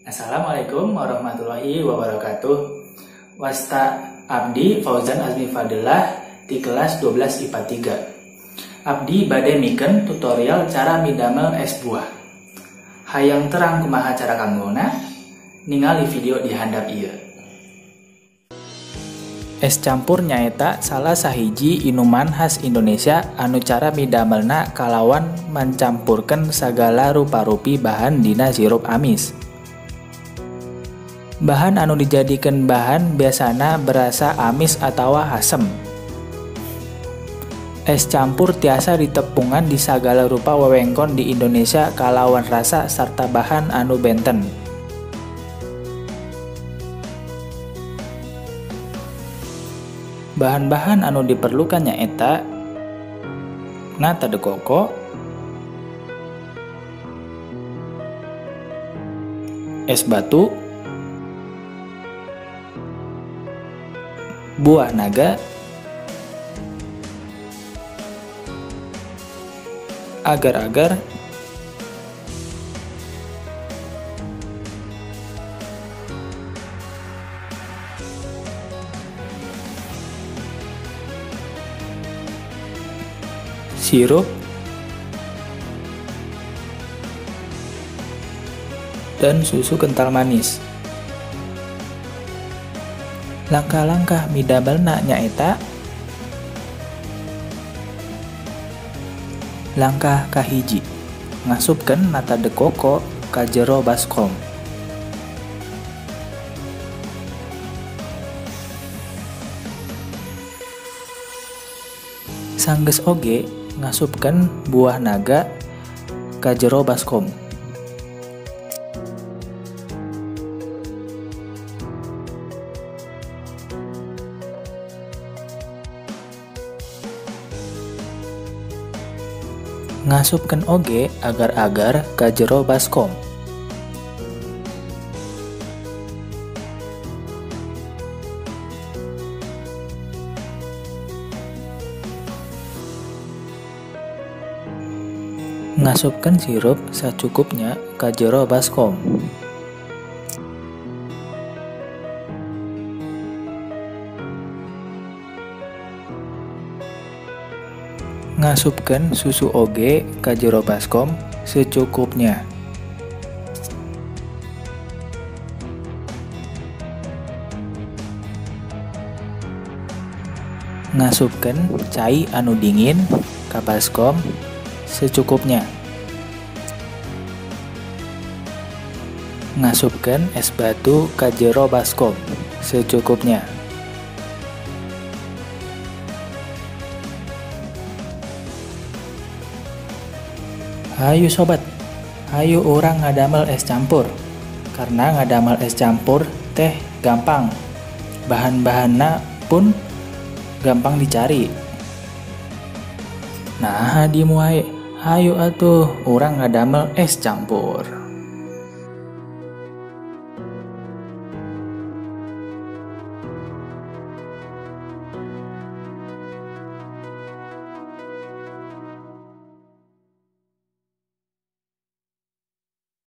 Assalamualaikum warahmatullahi wabarakatuh. Wasta Abdi Fauzan Azmi Fadillah di kelas 12 IPA 3. Abdi bade mikeun tutorial cara midamel es buah. Hayang terang kumaha cara kanggona? Ningali video di handap ieu. Es campur nyaeta salah sahiji inuman khas Indonesia anu cara midamelna kalawan mencampurkan sagala rupa-rupi bahan dina sirup amis. Bahan anu dijadikan bahan biasana berasa amis atawa asem. Es campur tiasa ditepungan di sagala rupa wewengkon di Indonesia kalawan rasa sarta bahan anu benten. Bahan-bahan anu diperlukan nyaeta nata de coco, es batu, buah naga, agar-agar, sirup, dan susu kental manis. Langkah-langkah midamelna nyaeta langkah kahiji, ngasupkeun nata de coco ka jero baskom. Sanggeus oge ngasupkeun buah naga ka jero baskom. Ngasupkeun oge agar-agar ka jero baskom. Ngasupkeun sirup sacukupnya ka jero baskom. Ngasupkeun susu oge ka jero baskom secukupnya. Ngasupkeun cai anu dingin ka baskom secukupnya. Ngasupkeun es batu ka jero baskom secukupnya. Hayu sobat, hayu orang ngadamel es campur. Karena ngadamel es campur teh gampang. Bahan-bahanna pun gampang dicari. Nah, di muai, hayu atuh orang ngadamel es campur.